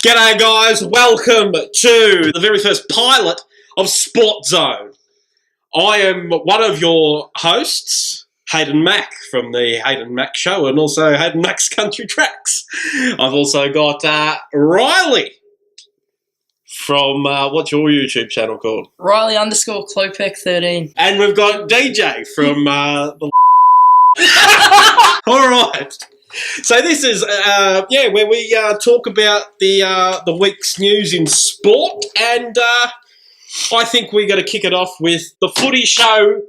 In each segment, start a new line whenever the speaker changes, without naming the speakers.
G'day guys, welcome to the very first pilot of Sport Zone. I am one of your hosts, Hayden Mack from the Hayden Mack Show and also Hayden Mack's Country Tracks. I've also got Riley from, what's your YouTube channel called?
Riley_Klopek13.
And we've got DJ from the All right. So this is, where we talk about the week's news in sport, and I think we're going to kick it off with the footy show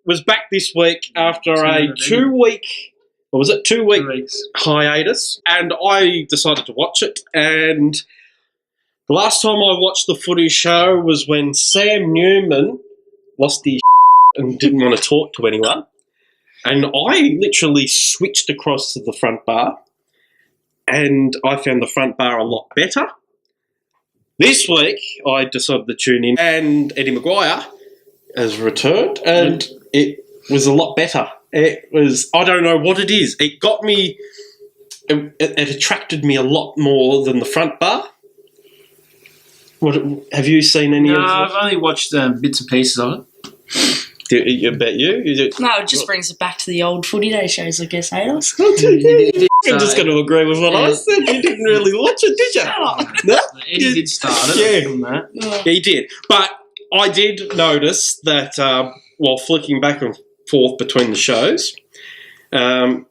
was back this week after a 2 week, or was it 2 week hiatus, and I decided to watch it. And the last time I watched the footy show was when Sam Newman lost his and didn't want to talk to anyone. And I literally switched across to the front bar, and I found the front bar a lot better. This week, I decided to tune in, and Eddie Maguire has returned, and it was a lot better. It was, I don't know what it is. It got me, it attracted me a lot more than the front bar. What, have you seen any of it?
No, I've only watched bits and pieces of it.
I bet you?
No, it just brings it back to the old footy day shows, I guess, eh?
I'm just going to agree with what I said. You didn't really watch it, did you? No?
Eddie did start it.
Yeah, he did. But I did notice that while flicking back and forth between the shows, the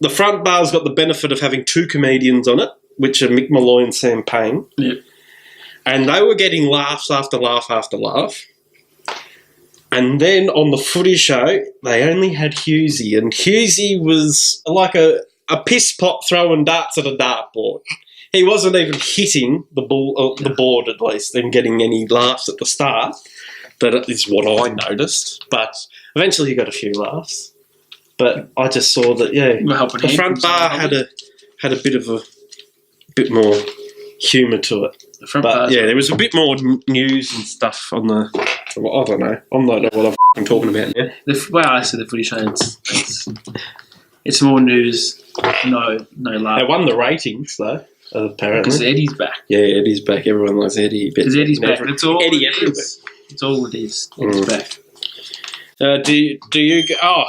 front bar's got the benefit of having two comedians on it, which are Mick Malloy and Sam Payne.
Yeah.
And they were getting laughs after laugh after laugh. And then on the footy show, they only had Hughesy, and Hughesy was like a piss pot throwing darts at a dartboard. He wasn't even hitting the board, at least, and getting any laughs at the start. That is what I noticed. But eventually he got a few laughs. But I just saw that, the front bar had a bit more humour to it. There was a bit more news and stuff on the... I don't know. I'm not know what I'm talking about now.
I said the footy show. It's more news. No laugh.
They won the ratings though. Apparently,
because Eddie's back.
Yeah, Eddie's back. Everyone likes Eddie.
Because Eddie's back. That's all.
Eddie
it is. It's all it is. Eddie's back.
Do you? Oh,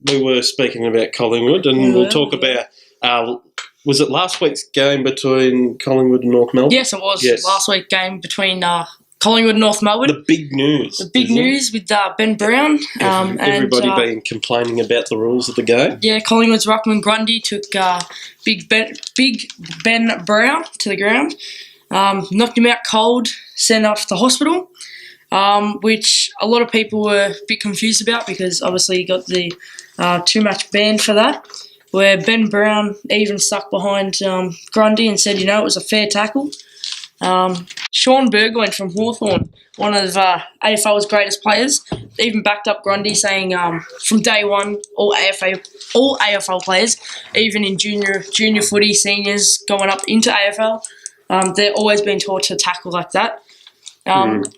we were speaking about Collingwood, and we'll talk about. Was it last week's game between Collingwood and North Melbourne?
Yes, it was. Yes. Last week's game between Collingwood and North Melbourne.
The big news.
The big news with Ben Brown.
Everybody been complaining about the rules of the game.
Yeah, Collingwood's Ruckman Grundy took Big Ben Brown to the ground, knocked him out cold, sent off to the hospital, which a lot of people were a bit confused about because obviously he got the 2-match ban for that, where Ben Brown even stuck behind Grundy and said, it was a fair tackle. Sean Burgoyne from Hawthorn, one of AFL's greatest players, even backed up Grundy, saying from day one, all AFL players, even in junior footy, seniors going up into AFL, they're always been taught to tackle like that.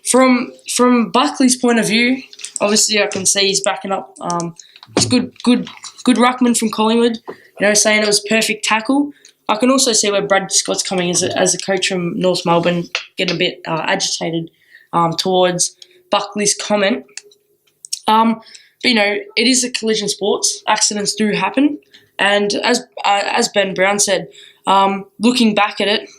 From Buckley's point of view, obviously I can see he's backing up. He's good ruckman from Collingwood, saying it was a perfect tackle. I can also see where Brad Scott's coming as a coach from North Melbourne, getting a bit agitated towards Buckley's comment. But it is a collision sports. Accidents do happen, and as Ben Brown said, looking back at it,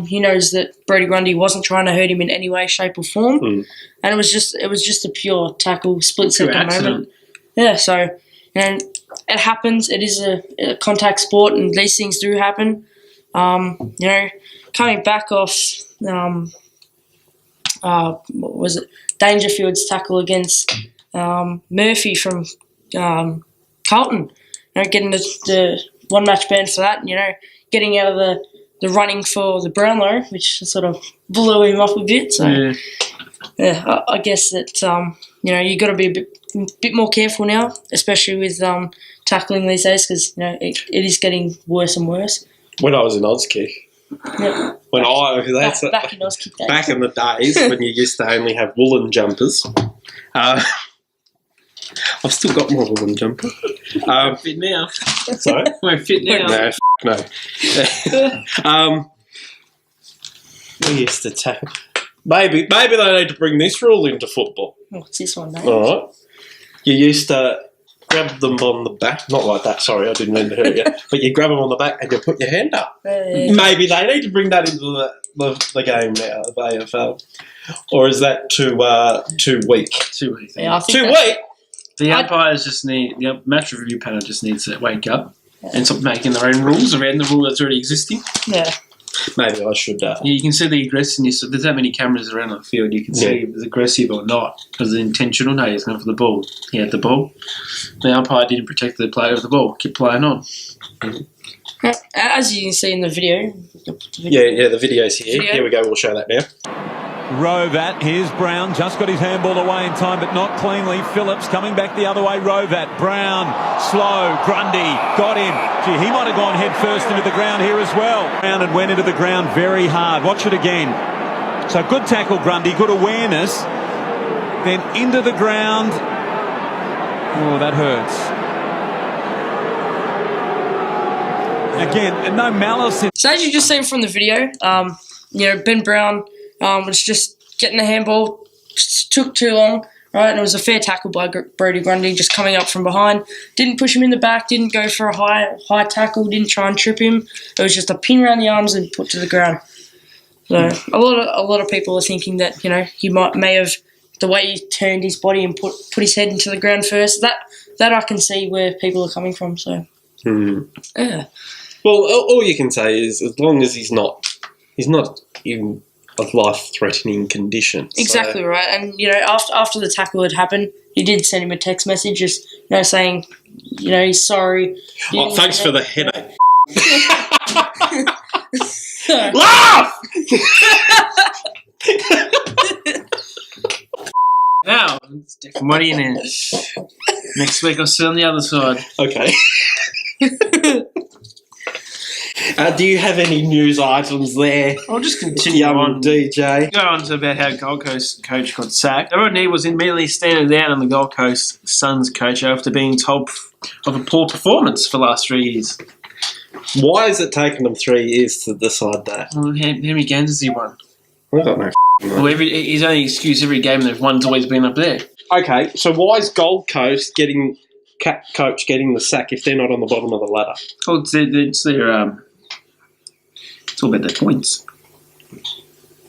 he knows that Brodie Grundy wasn't trying to hurt him in any way, shape, or form, and it was just a pure tackle, split-second moment. Yeah, so it happens. It is a contact sport, and these things do happen. Coming back off, what was it? Dangerfield's tackle against Murphy from Carlton. Getting the 1-match ban for that. Getting out of the running for the Brownlow, which sort of blew him off a bit. So I guess that you got to be a bit more careful now, especially with tackling these days, because it is getting worse and worse.
When I was in Auskick, back
in Auskick days.
Back in the days when you used to only have woolen jumpers. I've still got my woolen jumper.
Fit now.
Sorry?
We're fit now.
No. We used to tackle. Maybe they need to bring this rule into football.
What's this one, mate?
All right. You used to grab them on the back. Not like that, sorry, I didn't mean to hurt you. But you grab them on the back and you put your hand up. Maybe they need to bring that into the game now, the AFL. Or is that too weak?
2 weeks.
Yeah, I think
Too weak?
The umpires the match review panel just needs to wake up and stop making their own rules around the rule that's already existing.
Yeah.
Maybe I should.
You can see the aggressiveness. There's that many cameras around the field. You can see if it's aggressive or not because it's intentional. No, he's going for the ball. He had the ball. The umpire didn't protect the player with the ball. Kept playing on.
As you can see in the video.
Yeah, the video's here. Here we go. We'll show that now.
Rovat, here's Brown, just got his handball away in time, but not cleanly. Phillips coming back the other way. Rovat, Brown, slow, Grundy, got him. Gee, he might have gone head first into the ground here as well. Brown and went into the ground very hard. Watch it again. So good tackle, Grundy, good awareness. Then into the ground. Oh, that hurts. Again, no malice.
So as you just seen from the video, Ben Brown was just getting the handball, just took too long, right? And it was a fair tackle by Brodie Grundy, just coming up from behind. Didn't push him in the back, didn't go for a high tackle, didn't try and trip him. It was just a pin around the arms and put to the ground. So a lot of people are thinking that he may have, the way he turned his body and put his head into the ground first. That I can see where people are coming from. So yeah.
Well, all you can say is as long as he's not in a life-threatening condition.
Exactly right. And after the tackle had happened, he did send him a text message, just saying, he's sorry.
Oh, thanks for the headache. Laugh!
Now, what do you need? Next week I'll sit on the other side.
Okay. Do you have any news items there?
I'll just continue on.
DJ.
Go on to about how Gold Coast coach got sacked. Rodney was immediately standing down on the Gold Coast Suns coach after being told of a poor performance for the last 3 years.
Why has it taken them 3 years to decide that?
Well, how many games has he won?
I got no
Well, his only excuse every game they've won's always been up there.
Okay, so why is Gold Coast coach getting the sack if they're not on the bottom of the ladder?
Well, it's all about their points.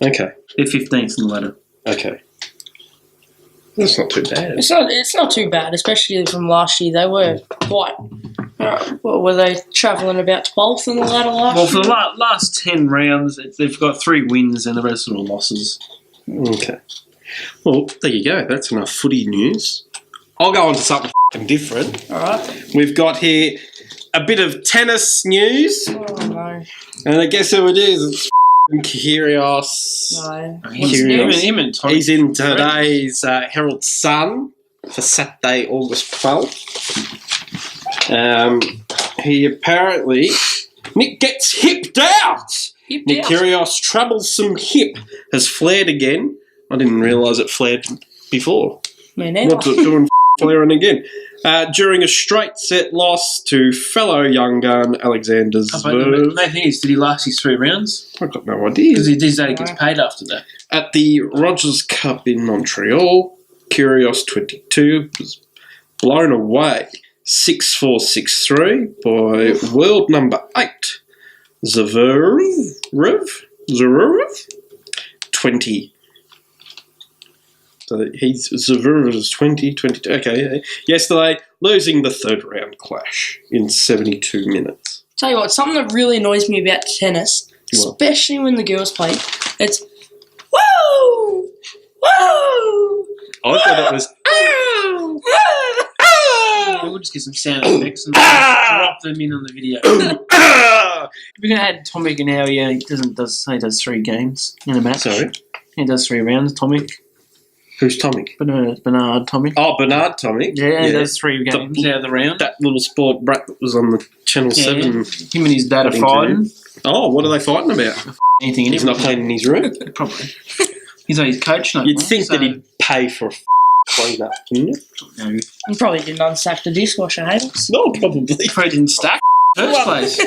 Okay.
They're 15th in the ladder.
Okay. That's not too bad.
It's not too bad, especially from last year. They were quite. Were they travelling about 12th in the ladder last year?
Well, for the last 10 rounds, they've got 3 wins and the rest are all losses.
Okay. Well, there you go. That's enough footy news. I'll go on to something different.
All right.
We've got here a bit of tennis news.
Oh, no.
And I guess who it is? It's Kyrgios.
No.
He's in today's Herald Sun for Saturday, August 12th. He apparently... Nick gets hipped out! Nick Kyrgios' troublesome hip has flared again. I didn't realise it flared before.
Me neither.
What's it doing flaring again? During a straight set loss to fellow young gun Alexander Zverev.
The main thing is, did he last his 3 rounds?
I've got no idea.
Because he did that, he gets paid after that.
At the Rogers Cup in Montreal, Kyrgios 22 was blown away 6-4, 6-3 by world number 8 Zverev 20. So Zverev is 20, 22. Okay, yesterday, losing the 3rd round clash in 72 minutes.
Tell you what, something that really annoys me about tennis, especially when the girls play, it's woo, woo.
I thought it was
We'll just get some sound effects and drop them in on the video. We're going to add Tomic and how he does 3 games in a match.
Sorry?
He does 3 rounds, Tomic.
Who's Tomic?
Bernard Tomic.
Oh, Bernard Tomic.
Yeah, he does 3 games out of the round.
That little sport brat that was on the Channel 7.
Him and his dad are fighting.
Oh, what are they fighting about?
Anything.
He's not playing in his room?
Probably. He's on his coach now.
You'd think that he'd pay for a clean-up, wouldn't you?
No.
You probably didn't unsack the dishwasher, Hayden.
No, probably.
He probably didn't stack in the first place.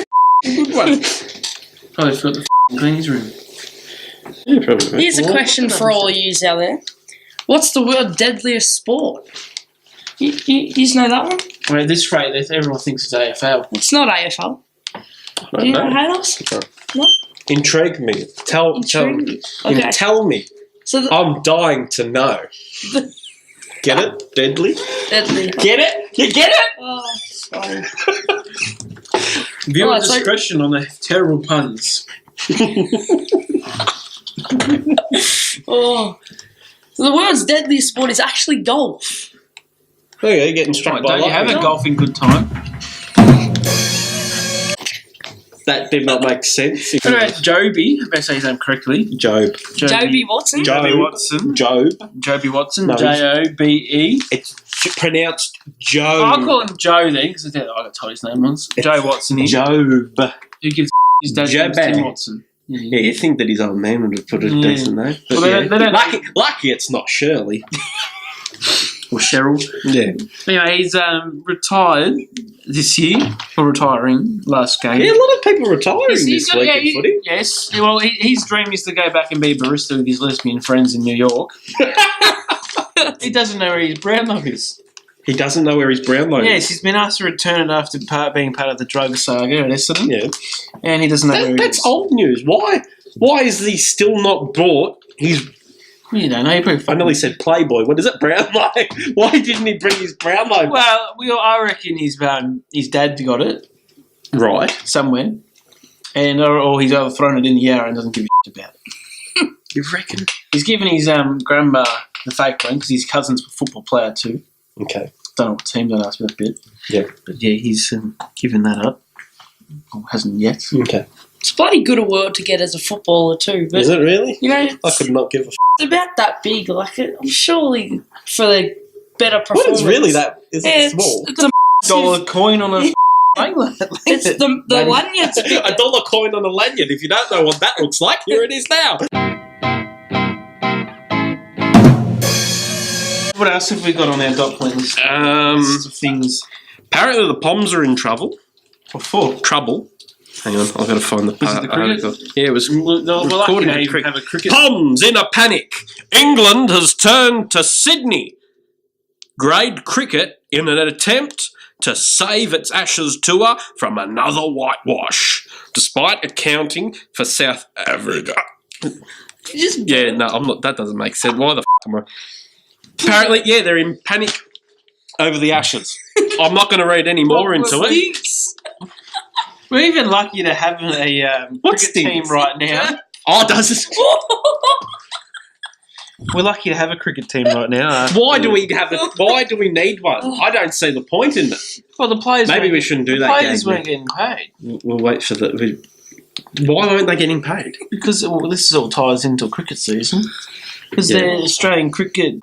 Good one.
Probably forgot to clean his room.
Yeah, probably.
Here's a question for all of yous out there. What's the world's deadliest sport? You know that one?
Well, at this rate, everyone thinks it's AFL.
It's not AFL. Do you know Halos? No?
Intrigue me. Tell me.
So
I'm dying to know. Get it? Deadly?
deadly.
Get it? You get it?
Oh, sorry.
Viewer
Alright, so-
discretion on the terrible puns.
Oh. So the world's deadliest sport is actually golf.
Okay, getting struck
Right,
by
don't you have
lightning.
a golfing good time?
That did not make sense.
What about Joby? I better say his name correctly.
Job.
Joby Watson?
Joby Watson.
Job.
Joby Watson.
No,
Jobe.
It's pronounced Job.
I'll call him Joe then, because I got told his name once. Joe Watson.
Job.
Who gives his dad's name
Jobe.
Tim Watson?
Yeah, you think that his old man would have put a
Yeah.
decent name. But
Well, they don't-
lucky it's not Shirley.
Or Cheryl.
Yeah.
Anyway, he's retired this year, or retiring last game.
Yeah, a lot of people retiring
He's
this
got-
week
yeah,
in footy.
Yes. Well, his dream is to go back and be a barista with his lesbian friends in New York. He doesn't know where his Brownlow is.
He doesn't know where his Brownlow
Yes,
is.
he's been asked to return it after being part of the drug saga at Essendon.
Yeah.
And he doesn't know where he
That's
is.
old news. Why is he still not bought his...
You don't know. He probably
I nearly said Playboy. What is it? Brownlow. Why didn't he bring his Brownlow?
Well, I reckon his dad got it
Right.
somewhere, and or he's either thrown it in the air and doesn't give a shit about it.
You reckon?
He's given his grandma the fake one because his cousin's a football player too.
Okay.
Don't know what team. Don't ask me that bit.
Yeah.
But yeah, he's given that up. Or hasn't yet.
Okay.
It's bloody good a word to get as a footballer too. But,
Is it really?
you know,
I could not give a
it's about that big. Like, I'm surely for the better
What
performance.
is really that? Is
Yeah,
it small?
It's a
$1 coin on a angler.
It's the lanyard's a bit.
A dollar coin on a lanyard. If you don't know what that looks like, here it is now.
What else have we got on our dot list? List of things.
Apparently the Poms are in trouble.
What for?
Trouble. Hang on, I've got to find the
Was it the cricket?
article. Yeah, it was.
Well, lucky
according
they
to
even
cricket.
have a cricket.
Poms in a panic. England has turned to Sydney. Grade cricket in an attempt to save its Ashes tour from another whitewash, despite accounting for South Africa. Yeah, no, I'm not. That doesn't make sense. Why the f am I? Apparently, yeah, they're in panic over the Ashes. I'm not going to read any more into it.
We're even lucky to have a
What
cricket
stinks?
team right now.
Oh, does it?
We're lucky to have a cricket team right now.
Why do we have it? Why do we need one? I don't see the point in it.
Well, the players.
Maybe
weren't-
we shouldn't do
the
that.
Players
game.
weren't getting paid
We'll wait for the. Why aren't they getting paid?
because this all ties into a cricket season. Because
Yeah.
they're Australian cricket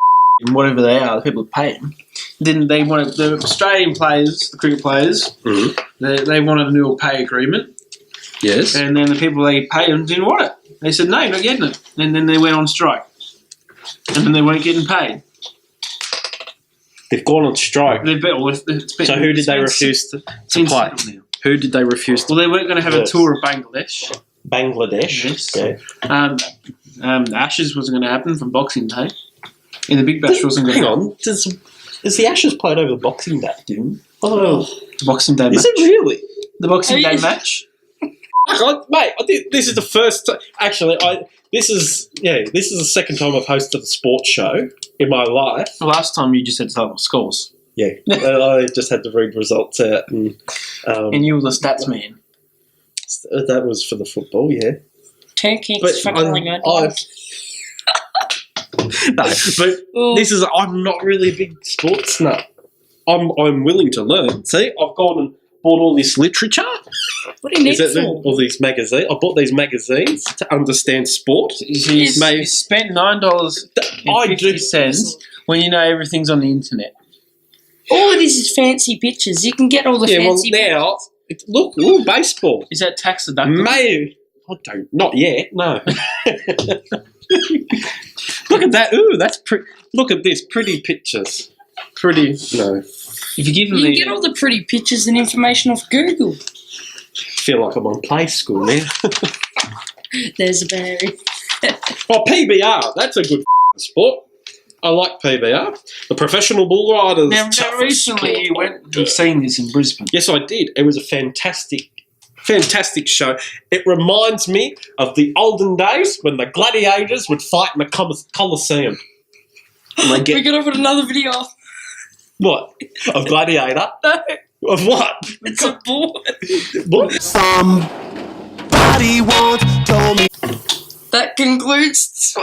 and whatever they are, the people that pay them. Then they wanted the Australian players, the cricket players. They wanted a new pay agreement,
Yes.
and then the people they pay them didn't want it. They said no, you're not getting it, and then they went on strike, and then they weren't getting paid.
They've gone on strike.
So
So who did they refuse to play? Who did they refuse to?
Well, they weren't going to have
Yes.
a tour of Bangladesh.
Bangladesh.
Yes.
Okay.
Ashes wasn't going to happen from Boxing Day. And the Big Bash wasn't going
Hang
to happen.
on. Is the Ashes played over Boxing Day? Oh,
Boxing Day match.
is it really?
The Boxing Day
Yes.
match?
Mate, I think this is the first. Actually, this is the second time I've hosted a sports show in my life.
The last time you just had total scores.
Yeah, I just had to read results out, and
And you were the stats man.
that was for the football. Yeah,
Turkey
but
fucking like that.
no, but this is. I'm not really a big sports nut. I'm willing to learn. See, I've gone and bought all this literature.
What do you need
Is that
for?
all these magazines? I bought these magazines to understand sport.
You spent $9.50 when you know everything's on the internet.
All it is fancy pictures. You can get all the
Yeah, well
fancy
now look, baseball.
Is that tax deductible?
May I don't. Not yet. No. Look at that. Ooh, that's pretty. Look at this. Pretty pictures. Pretty. No.
If you give them
You can
the...
get all the pretty pictures and information off Google.
Feel like I'm on play school now.
There's a berry.
Oh, PBR, that's a good sport. I like PBR. The professional bull riders.
Now,
toughest
recently
sport.
you went and seen this in Brisbane.
Yes, I did. It was a fantastic show. It reminds me of the olden days when the gladiators would fight in the Colosseum. And they
We're
get
gonna put another video off.
what? Of gladiator?
No,
Of what?
it's a bull.
What?
Somebody once told me.
That concludes.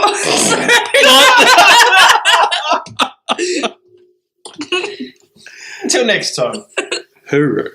Until next time.
Hooroo.